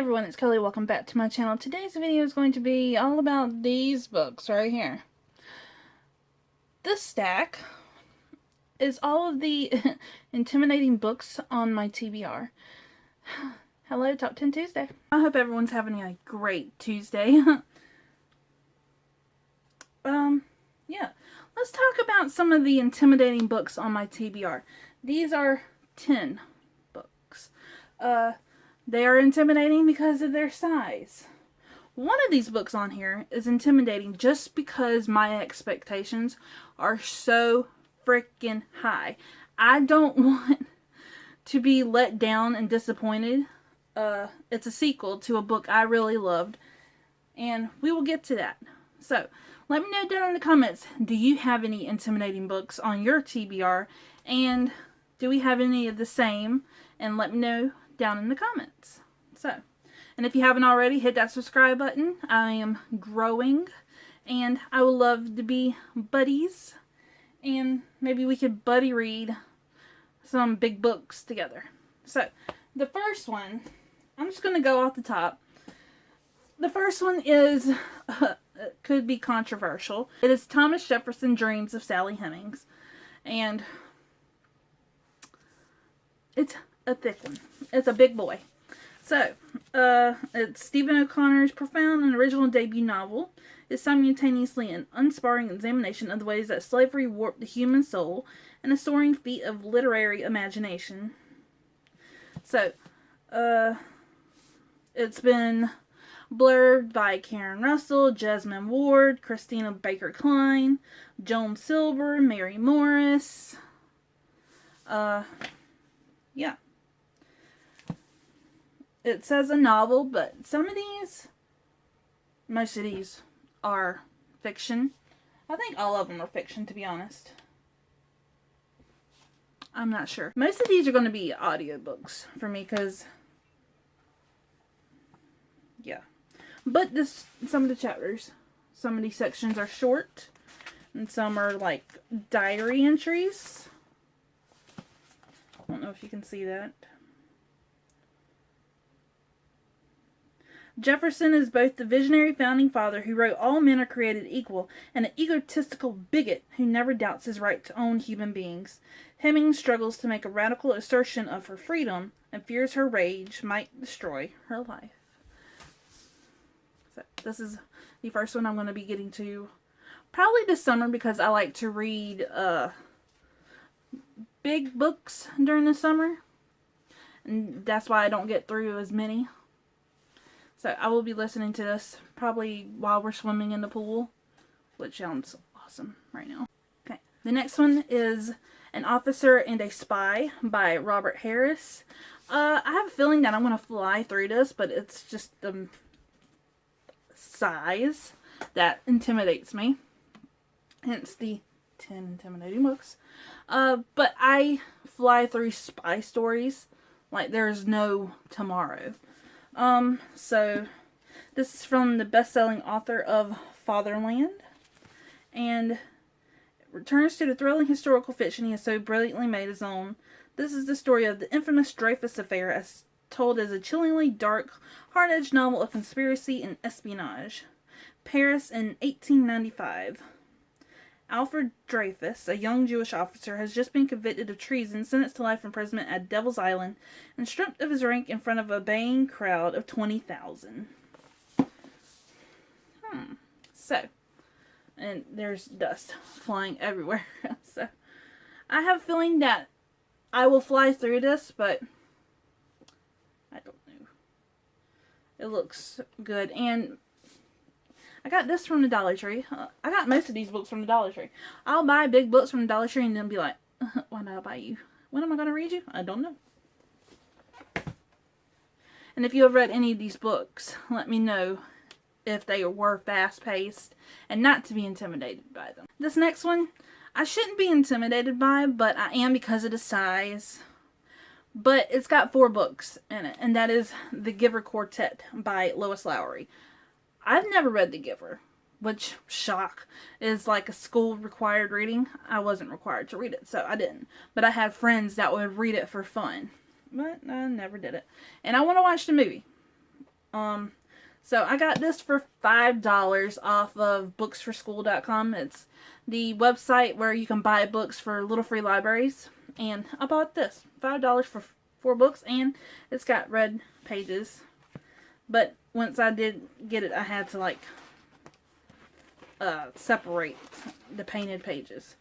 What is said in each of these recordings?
everyone, it's Kelly. Welcome back to my channel. Today's video is going to be all about these books right here. This stack is all of the intimidating books on my TBR. Hello, Top 10 Tuesday. I hope everyone's having a great Tuesday. Yeah. Let's talk about some of the intimidating books on my TBR. These are 10 books. They are intimidating because of their size. One of these books on here is intimidating just because my expectations are so freaking high. I don't want to be let down and disappointed. It's a sequel to a book I really loved, and we will get to that. So, let me know down in the comments, do you have any intimidating books on your TBR, and do we have any of the same? And let me know down in the comments. So, and if you haven't already, hit that subscribe button. I am growing, and I would love to be buddies, and maybe we could buddy read some big books together. So, the first one, I'm just going to go off the top. The first one is, could be controversial. It is Thomas Jefferson Dreams of Sally Hemings, and it's a thick one. It's a big boy. So, it's Stephen O'Connor's profound and original debut novel. It's simultaneously an unsparing examination of the ways that slavery warped the human soul and a soaring feat of literary imagination. So, it's been blurbed by Karen Russell, Jasmine Ward, Christina Baker Klein, Joan Silber, Mary Morris. Yeah. It says a novel, but most of these are fiction. I think all of them are fiction, to be honest. I'm not sure. Most of these are going to be audiobooks for me, because, yeah. But some of the chapters, some of these sections are short, and some are like diary entries. I don't know if you can see that. Jefferson is both the visionary founding father who wrote all men are created equal and an egotistical bigot who never doubts his right to own human beings. Hemings struggles to make a radical assertion of her freedom and fears her rage might destroy her life. So this is the first one I'm going to be getting to probably this summer, because I like to read big books during the summer, and that's why I don't get through as many. So I will be listening to this probably while we're swimming in the pool, which sounds awesome right now. Okay, the next one is An Officer and a Spy by Robert Harris. I have a feeling that I'm going to fly through this, but it's just the size that intimidates me. Hence the 10 intimidating books. But I fly through spy stories like there's no tomorrow. So this is from the best-selling author of Fatherland, and it returns to the thrilling historical fiction he has so brilliantly made his own. This is the story of the infamous Dreyfus Affair, as told as a chillingly dark, hard-edged novel of conspiracy and espionage. Paris in 1895. Alfred Dreyfus, a young Jewish officer, has just been convicted of treason, sentenced to life imprisonment at Devil's Island, and stripped of his rank in front of a baying crowd of 20,000. So, and there's dust flying everywhere. So, I have a feeling that I will fly through this, but I don't know. It looks good, and I got this from the Dollar Tree. I got most of these books from the Dollar Tree. I'll buy big books from the Dollar Tree and then be like, why did I buy you? When am I going to read you? I don't know. And if you have read any of these books, let me know if they were fast-paced and not to be intimidated by them. This next one, I shouldn't be intimidated by, but I am because of the size. But it's got 4 books in it, and that is The Giver Quartet by Lois Lowry. I've never read The Giver, which, shock, is like a school required reading. I wasn't required to read it, so I didn't. But I had friends that would read it for fun. But I never did it. And I want to watch the movie. So I got this for $5 off of booksforschool.com. It's the website where you can buy books for little free libraries. And I bought this, $5 for 4 books, and it's got red pages. But once I did get it, I had to like separate the painted pages.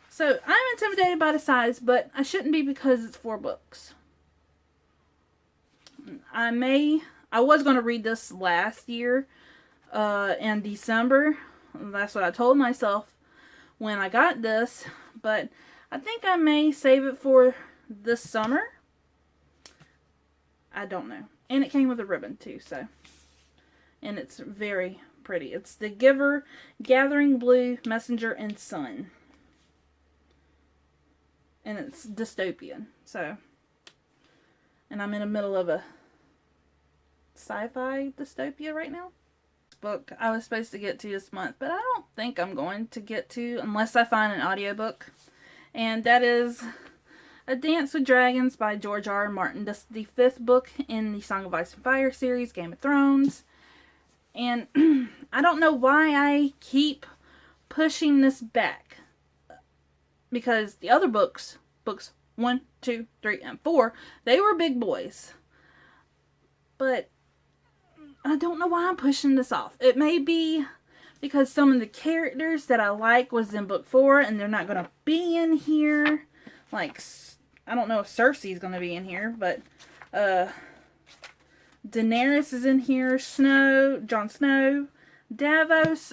So I'm intimidated by the size, but I shouldn't be because it's 4 books. I was going to read this last year in December. That's what I told myself when I got this. But I think I may save it for this summer. I don't know. And it came with a ribbon too, so. And it's very pretty. It's The Giver, Gathering Blue, Messenger, and Sun. And it's dystopian, so. And I'm in the middle of a sci-fi dystopia right now. This book I was supposed to get to this month, but I don't think I'm going to get to unless I find an audiobook. And that is A Dance with Dragons by George R. R. Martin. This is the 5th book in the Song of Ice and Fire series, Game of Thrones. And I don't know why I keep pushing this back. Because the other books 1, 2, 3, and 4, they were big boys. But I don't know why I'm pushing this off. It may be because some of the characters that I like was in book 4 and they're not going to be in here. Like, I don't know if Cersei's going to be in here, but Daenerys is in here, Jon Snow, Davos,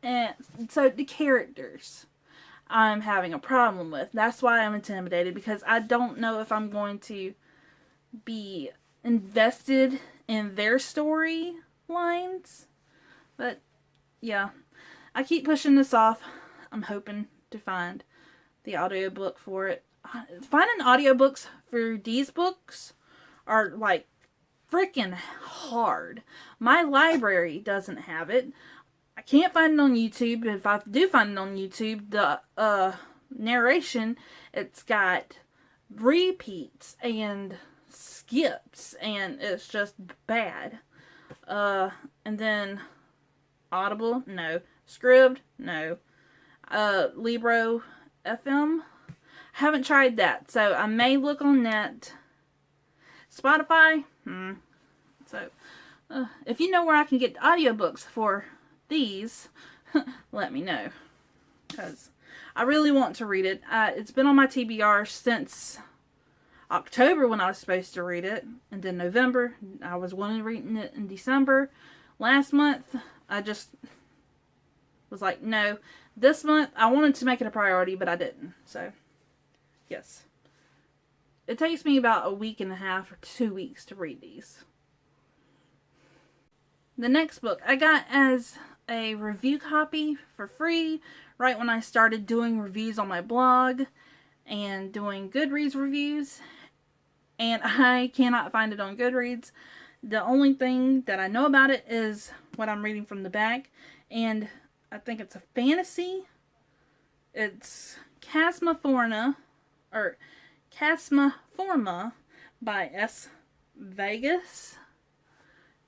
and so the characters I'm having a problem with. That's why I'm intimidated, because I don't know if I'm going to be invested in their story lines. But yeah, I keep pushing this off. I'm hoping to find the audiobook for it. Finding audiobooks for these books are like freaking hard. My library doesn't have it. I can't find it on YouTube. If I do find it on YouTube, the narration, it's got repeats and skips, and it's just bad. And then Audible, no. Scribd, no. Libro FM, haven't tried that, so I may look on that. Spotify, So, if you know where I can get audiobooks for these, let me know, because I really want to read it. It's been on my TBR since October when I was supposed to read it, and then November. I was wanting to read it in December. Last month, I just was like, no. This month, I wanted to make it a priority, but I didn't. So, yes. It takes me about a week and a half or 2 weeks to read these. The next book I got as a review copy for free right when I started doing reviews on my blog and doing Goodreads reviews, and I cannot find it on Goodreads. The only thing that I know about it is what I'm reading from the back, and I think it's a fantasy. It's Chasma Forma by S. Vegas,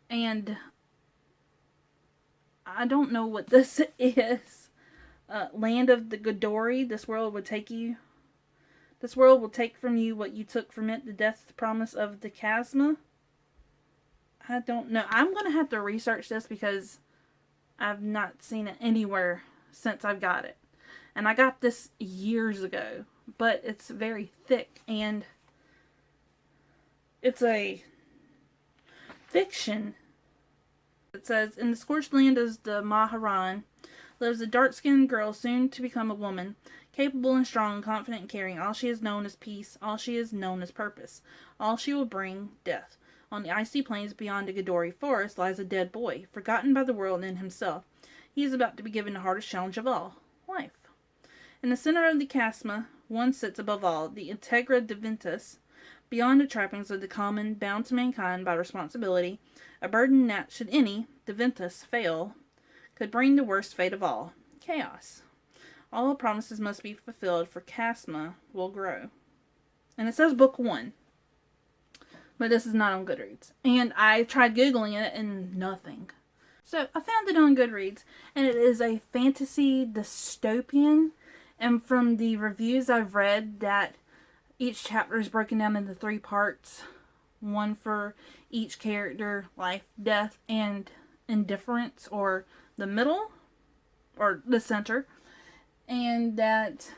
and I don't know what this is. Land of the Godori. This world will take from you what you took from it. The death promise of the Chasma. I don't know. I'm going to have to research this because I've not seen it anywhere since I've got it. And I got this years ago. But it's very thick, and it's a fiction. It says, in the scorched land of the Maharan lives a dark-skinned girl soon to become a woman, capable and strong, confident and caring. All she has known is peace. All she has known is purpose. All she will bring, death. On the icy plains beyond the Godori forest lies a dead boy, forgotten by the world and himself. He is about to be given the hardest challenge of all, life. In the center of the Chasma, one sits above all, the Integra Divintus, beyond the trappings of the common, bound to mankind by responsibility, a burden that, should any Divintus fail, could bring the worst fate of all, chaos. All promises must be fulfilled, for Chasma will grow. And it says book 1. but this is not on Goodreads. And I tried Googling it and nothing. So I found it on Goodreads, and it is a fantasy dystopian. And from the reviews I've read, that each chapter is broken down into 3 parts. One for each character, life, death, and indifference, or the middle, or the center. And that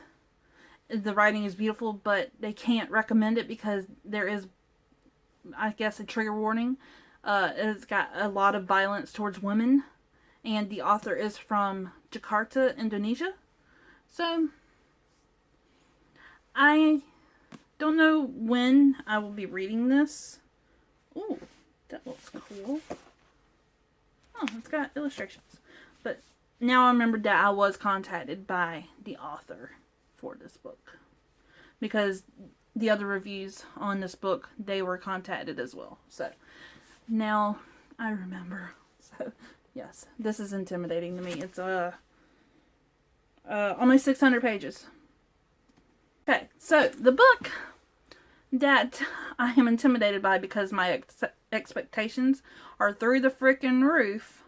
the writing is beautiful, but they can't recommend it because there is, I guess, a trigger warning. It's got a lot of violence towards women, and the author is from Jakarta, Indonesia. So I don't know when I will be reading this. Ooh, that looks cool. Oh, it's got illustrations. But now I remembered that I was contacted by the author for this book, because the other reviews on this book, they were contacted as well. So now I remember. So yes, this is intimidating to me. It's almost 600 pages. Okay, so the book that I am intimidated by because my expectations are through the freaking roof,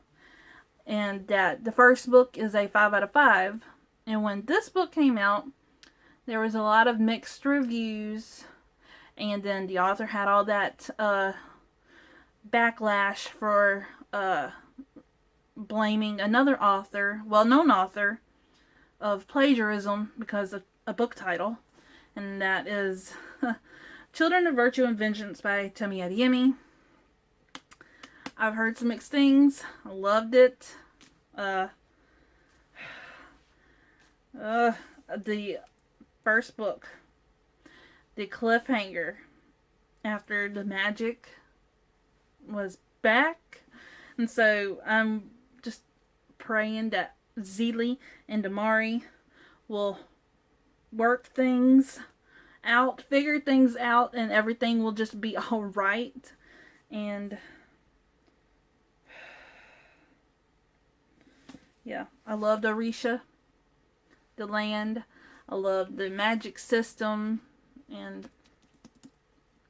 and that the first book is a 5 out of 5. And when this book came out, there was a lot of mixed reviews, and then the author had all that backlash for blaming another author, well-known author, of plagiarism because of a book title, and that is Children of Virtue and Vengeance by Tomi Adeyemi. I've heard some mixed things. I loved it. The first book, the cliffhanger after the magic was back, and so I'm just praying that Zeely and Damari will work things out, figure things out, and everything will just be alright. And yeah, I loved Orisha, the land. I loved the magic system, and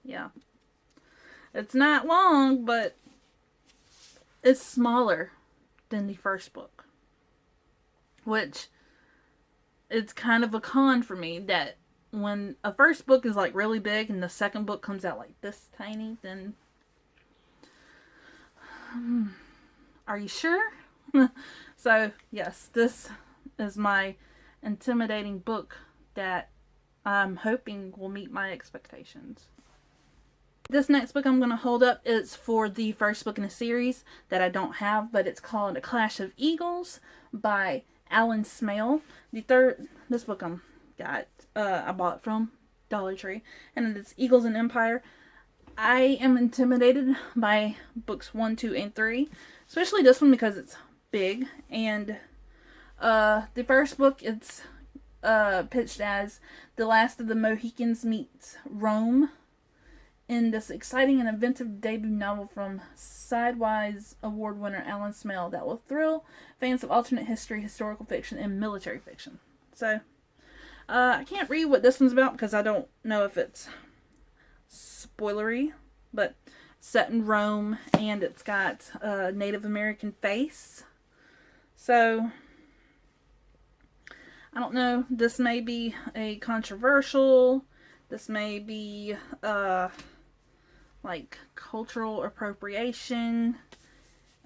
yeah. It's not long, but it's smaller than the first book, which it's kind of a con for me, that when a first book is like really big and the second book comes out like this tiny, then are you sure? So yes, this is my intimidating book that I'm hoping will meet my expectations. This next book I'm going to hold up is for the first book in a series that I don't have, but it's called A Clash of Eagles by Alan Smale. This book I bought from Dollar Tree, and it's Eagles and Empire. I am intimidated by books 1, 2, and 3, especially this one because it's big. And the first book, it's pitched as The Last of the Mohicans meets Rome, in this exciting and inventive debut novel from Sidewise Award winner Alan Smale that will thrill fans of alternate history, historical fiction, and military fiction. So, I can't read what this one's about because I don't know if it's spoilery, but it's set in Rome, and it's got a Native American face. So, I don't know. This may be a controversial. This may be like cultural appropriation,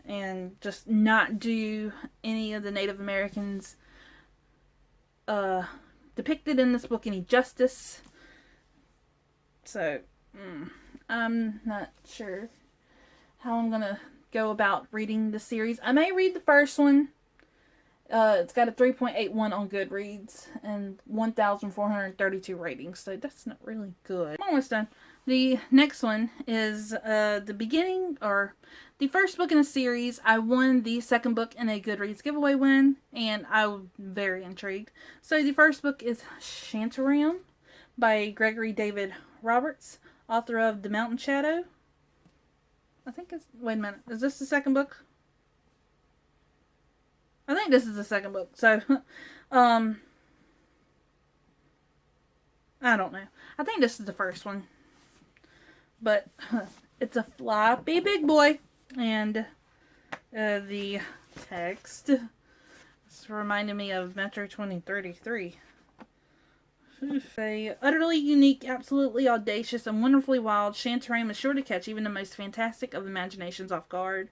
and just not do any of the Native Americans depicted in this book any justice. So I'm not sure how I'm gonna go about reading the series. I may read the first one. It's got a 3.81 on Goodreads and 1,432 ratings, so that's not really good. I'm almost done. The next one is the beginning, or the first book in a series. I won the second book in a Goodreads giveaway win, and I'm very intrigued. So the first book is Shantaram by Gregory David Roberts, author of The Mountain Shadow. I think it's... Wait a minute. Is this the second book? I think this is the second book. So, I don't know. I think this is the first one. but it's a floppy big boy. And the text, this reminded me of Metro 2033. A utterly unique, absolutely audacious, and wonderfully wild, Shantaram is sure to catch even the most fantastic of imaginations off guard.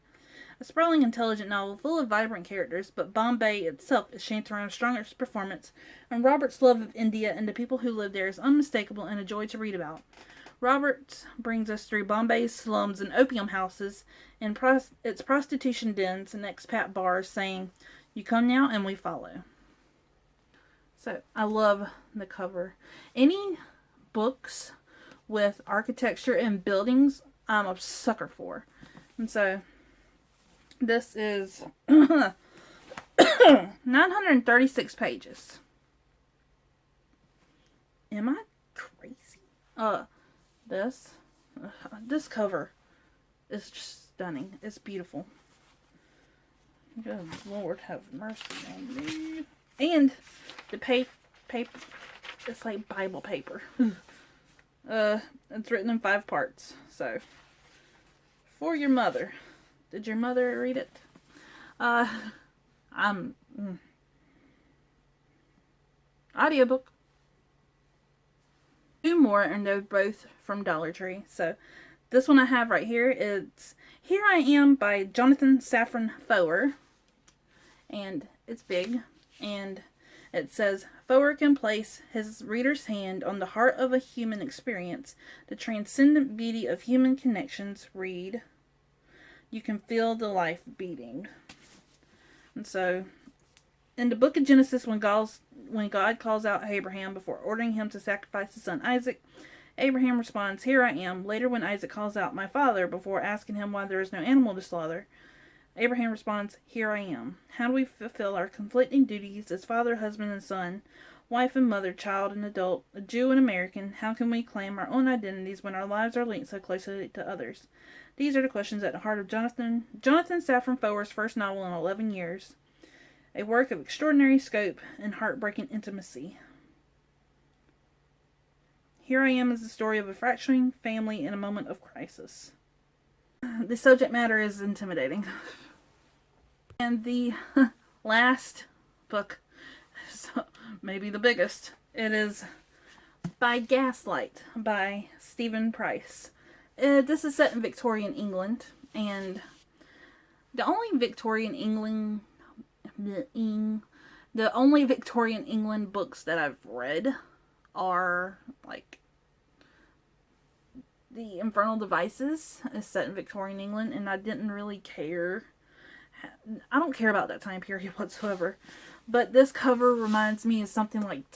A sprawling, intelligent novel full of vibrant characters, but Bombay itself is Shantaram's strongest performance, and Robert's love of India and the people who live there is unmistakable and a joy to read about. Robert brings us through Bombay's slums and opium houses and its prostitution dens and expat bars, saying, "You come now and we follow." So, I love the cover. Any books with architecture and buildings, I'm a sucker for. And so, this is 936 pages. Am I crazy? This cover is just stunning. It's beautiful. Good Lord have mercy on me. And the paper, it's like Bible paper. It's written in 5 parts. So, for your mother. Did your mother read it? Audiobook. 2 more, and they're both from Dollar Tree. So, this one I have right here. It's Here I Am by Jonathan Safran Foer. And it's big. And it says, Foer can place his reader's hand on the heart of a human experience, the transcendent beauty of human connections. Read. You can feel the life beating. And so, in the book of Genesis, when God calls out Abraham before ordering him to sacrifice his son Isaac, Abraham responds, "Here I am." Later, when Isaac calls out, "My father," before asking him why there is no animal to slaughter, Abraham responds, "Here I am." How do we fulfill our conflicting duties as father, husband, and son, wife and mother, child and adult, a Jew and American? How can we claim our own identities when our lives are linked so closely to others? These are the questions at the heart of Jonathan Safran Foer's first novel in 11 years. A work of extraordinary scope and heartbreaking intimacy. Here I Am is the story of a fracturing family in a moment of crisis. The subject matter is intimidating. And the last book, so maybe the biggest, it is by Gaslight by Stephen Price. This is set in Victorian England, and the only Victorian England books that I've read are like The Infernal Devices is set in Victorian England, and I didn't really care. I don't care about that time period whatsoever. But this cover reminds me of something like not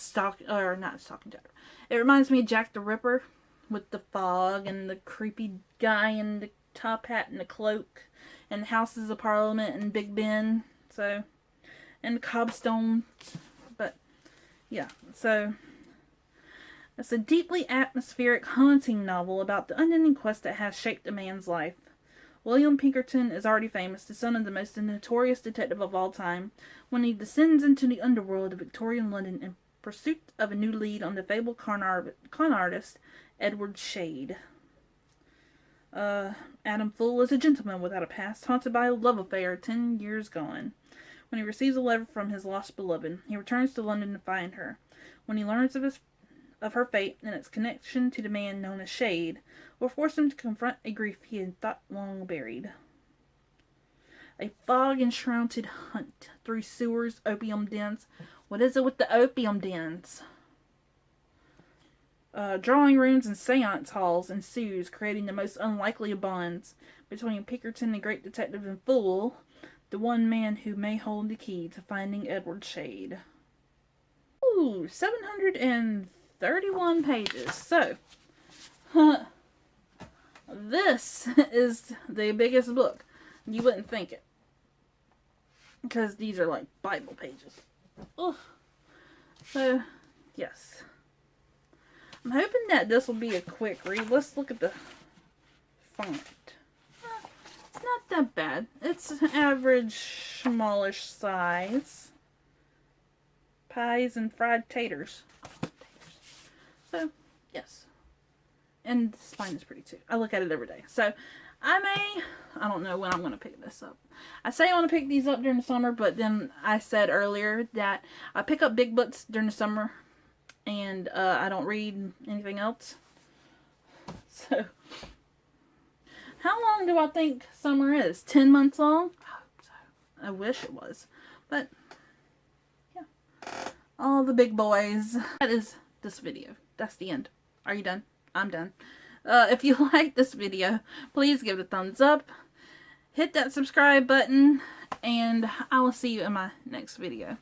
Stocking Jack. It reminds me of Jack the Ripper with the fog and the creepy guy in the top hat and the cloak and Houses of Parliament and Big Ben. So, and the Cobstone. But yeah, so it's a deeply atmospheric, haunting novel about the unending quest that has shaped a man's life. William Pinkerton is already famous, the son of the most notorious detective of all time, when he descends into the underworld of Victorian London in pursuit of a new lead on the fabled con artist, Edward Shade. Adam Fool is a gentleman without a past, haunted by a love affair 10 years gone. When he receives a letter from his lost beloved, he returns to London to find her. When he learns of her fate and its connection to the man known as Shade, will force him to confront a grief he had thought long buried. A fog-enshrouded hunt through sewers, opium dens. What is it with the opium dens? Drawing rooms and seance halls ensues, creating the most unlikely of bonds between Pinkerton, the great detective, and Fool, the one man who may hold the key to finding Edward Shade. Ooh, 731 pages. So, this is the biggest book. You wouldn't think it, because these are like Bible pages. Ugh. So, yes. I'm hoping that this will be a quick read. Let's look at the font. It's not that bad. It's an average, smallish size. Pies and fried taters. So, yes. And the spine is pretty too. I look at it every day. So I don't know when I'm going to pick this up. I say I want to pick these up during the summer, but then I said earlier that I pick up big books during the summer and I don't read anything else. So, how long do I think summer is? 10 months long? I hope so. I wish it was. But, yeah. All the big boys. That is this video. That's the end. Are you done? I'm done. If you like this video, please give it a thumbs up. Hit that subscribe button. And I will see you in my next video.